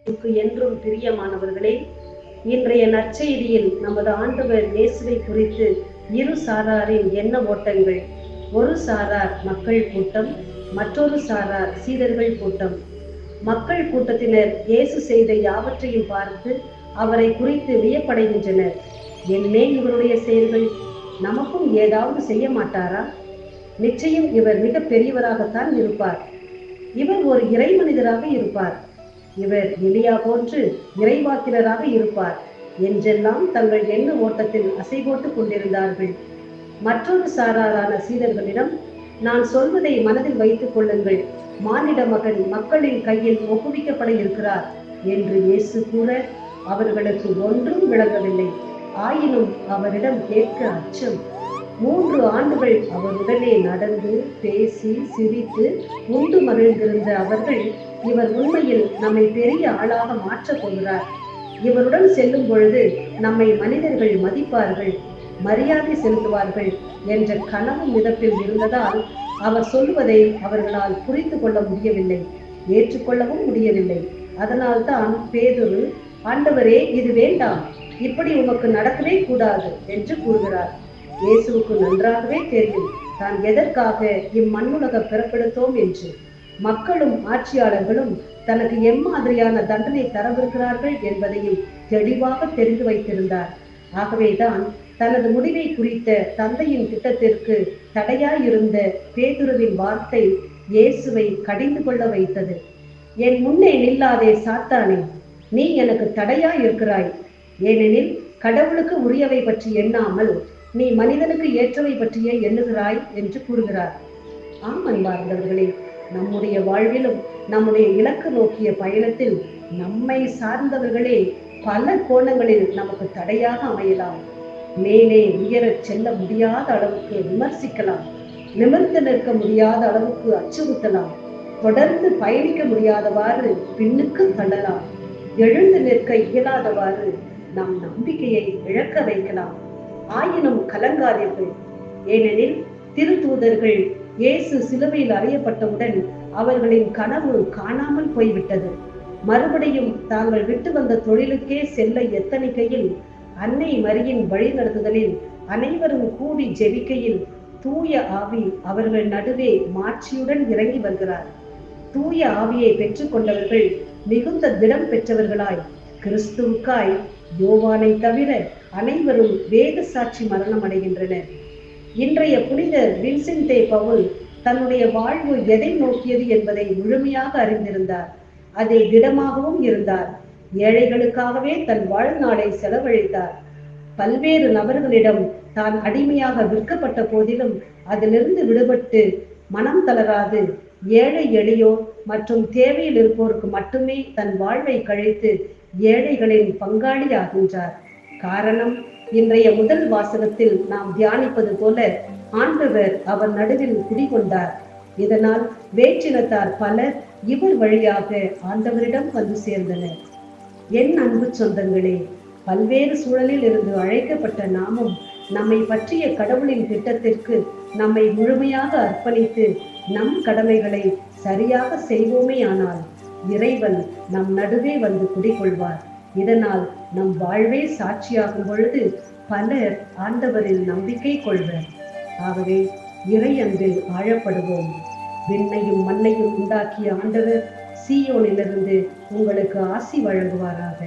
என்றும் பிரியமானவர்களே, இன்றைய நற்செய்தியில் நமது ஆண்டவர் இயேசுவை குறித்து இரு சாராரின் எண்ண ஓட்டங்கள். ஒரு சாரார் மக்கள் கூட்டம், மற்றொரு சாரார் சீடர்கள் கூட்டம். மக்கள் கூட்டத்தினர் இயேசு செய்த யாவற்றையும் பார்த்து அவரை குறித்து வியப்படைகின்றனர். என்ன இவருடைய செயல்கள்? நமக்கும் ஏதாவது செய்ய மாட்டாரா? நிச்சயம் இவர் மிக பெரியவராகத்தான் இருப்பார். இவர் ஒரு இறை மனிதராக இருப்பார். இவர் எலியா போன்று இறைவாக்கினராக இருப்பார் என்றெல்லாம் தங்கள் எண்ண ஓட்டத்தில் அசை போட்டுக் கொண்டிருந்தார்கள். மற்றொரு சாராரான சீடர்களிடம், நான் சொல்வதை மனதில் வைத்துக் கொள்ளுங்கள், மானிட மகன் மக்களின் கையில் ஒப்புவிக்கப்பட இருக்கிறார் என்று இயேசு கூற அவர்களுக்கு ஒன்றும் விளங்கவில்லை. ஆயினும் அவரிடம் கேட்க அச்சம். 3 ஆண்டுகள் அவருடனே நடந்து பேசி சிரித்து உண்டு மகிழ்ந்திருந்த அவர்கள், இவர் உண்மையில் நம்மை பெரிய ஆளாக மாற்றப் போகிறார், இவருடன் செல்லும் பொழுது நம்மை மனிதர்கள் மதிப்பார்கள், மரியாதை செலுத்துவார்கள் என்ற கனவு மிதப்பில் இருந்ததால் அவர் சொல்வதை அவர்களால் புரிந்து கொள்ள முடியவில்லை, ஏற்றுக்கொள்ளவும் முடியவில்லை. அதனால்தான் பேதுரு, ஆண்டவரே, இது வேண்டாம், இப்படி உமக்கு நடக்கவே கூடாது என்று கூறுகிறார். இயேசுவுக்கு நன்றாகவே தெரியும் தான் எதற்காக இம்மண்ணுலக பிறப்பெடுத்தோம் என்று. மக்களும் ஆட்சியாளர்களும் தனக்கு எம்மாதிரியான தண்டனை தரவிருக்கிறார்கள் என்பதையும் தெளிவாக தெரிந்து வைத்திருந்தார். ஆகவேதான் தனது முடிவை குறித்த தந்தையின் திட்டத்திற்கு தடையாயிருந்த பேதுருவின் வார்த்தை இயேசுவை கடிந்து கொள்ள வைத்தது. என் முன்னே நில்லாதே சாத்தானே, நீ எனக்கு தடையாயிருக்கிறாய். ஏனெனில் கடவுளுக்கு உரியவை பற்றி எண்ணாமல் நீ மனிதனுக்கு ஏற்றவை பற்றியே எண்ணுகிறாய் என்று கூறுகிறார். அன்பார்ந்தவர்களே, நம்முடைய வாழ்விலும் நம்முடைய இலக்கு நோக்கிய பயணத்தில் நம்மை சார்ந்தவர்களே பல கோணங்களில் நமக்கு தடையாக அமையலாம். மேலே உயரச் செல்ல முடியாத அளவுக்கு விமர்சிக்கலாம், நிமிர்ந்து நிற்க முடியாத அளவுக்கு அச்சுறுத்தலாம், தொடர்ந்து பயணிக்க முடியாதவாறு பின்னுக்கு தள்ளலாம், எழுந்து நிற்க இயலாதவாறு நம் நம்பிக்கையை இழக்க வைக்கலாம். ஆயினும் கலங்காதீர்கள், ஏனெனில் திருத்தூதர்கள் இயேசு சிலுவையில் அறையப்பட்டவுடன் அவர்களின் கனவு காணாமல் போய்விட்டது. மறுபடியும் தாங்கள் விட்டு வந்த தொழிலுக்கே செல்ல எத்தனிக்கையில், அன்னை மரியின் வழிநடத்துதலில் அனைவரும் கூடி ஜெபிக்கையில் தூய ஆவி அவர்கள் நடுவே மாட்சியுடன் இறங்கி வருகிறார். தூய ஆவியை பெற்றுக் கொண்டவர்கள் மிகுந்த திடம் பெற்றவர்களாய் கிறிஸ்துவுக்காய் யோவானை தவிர அனைவரும் வேத சாட்சி மரணம் அடைகின்றனர். இன்றைய புனிதர் வின்சென்ட் பவுல் தன்னுடைய வாழ்வு எதை நோக்கியது என்பதை முழுமையாக அறிந்திருந்தார். அதை திடமாகவும் இருந்தார். ஏழைகளுக்காகவே தன் வாழ்நாளை செலவழித்தார். பல்வேறு நபர்களிடம் தான் அடிமையாக விற்கப்பட்ட போதிலும் அதிலிருந்து விடுபட்டு மனம் தளராது ஏழை எளியோர் மற்றும் தேவையில் இருப்போருக்கு மட்டுமே தன் வாழ்வை கழித்து ஏழைகளின் பங்காளி ஆகின்றார். காரணம், இன்றைய முதல் வாசகத்தில் நாம் தியானிப்பது போல ஆண்டவர் அவர் நடுவில் குடிகொண்டார். இதனால் வேற்றினத்தார் பலர் இவர் வழியாக ஆண்டவரிடம் வந்து சேர்ந்தனர். என் அன்பு சொந்தங்களே, பல்வேறு சூழலில் இருந்து அழைக்கப்பட்ட நாமும் நம்மை பற்றிய கடவுளின் திட்டத்திற்கு நம்மை முழுமையாக அர்ப்பணித்து நம் கடமைகளை சரியாக செய்வோமே ஆனால் இறைவன் நம் நடுவே வந்து குடிகொள்வார். இதனால் நம் வாழ்வே சாட்சியாகும் பொழுது பலர் ஆண்டவரில் நம்பிக்கை கொள்வர். ஆகவே இறை அன்பில் ஆழப்படுவோம். விண்ணையும் மண்ணையும் உண்டாக்கிய ஆண்டவர் சீயோனிலிருந்து உங்களுக்கு ஆசி வழங்குவாராக.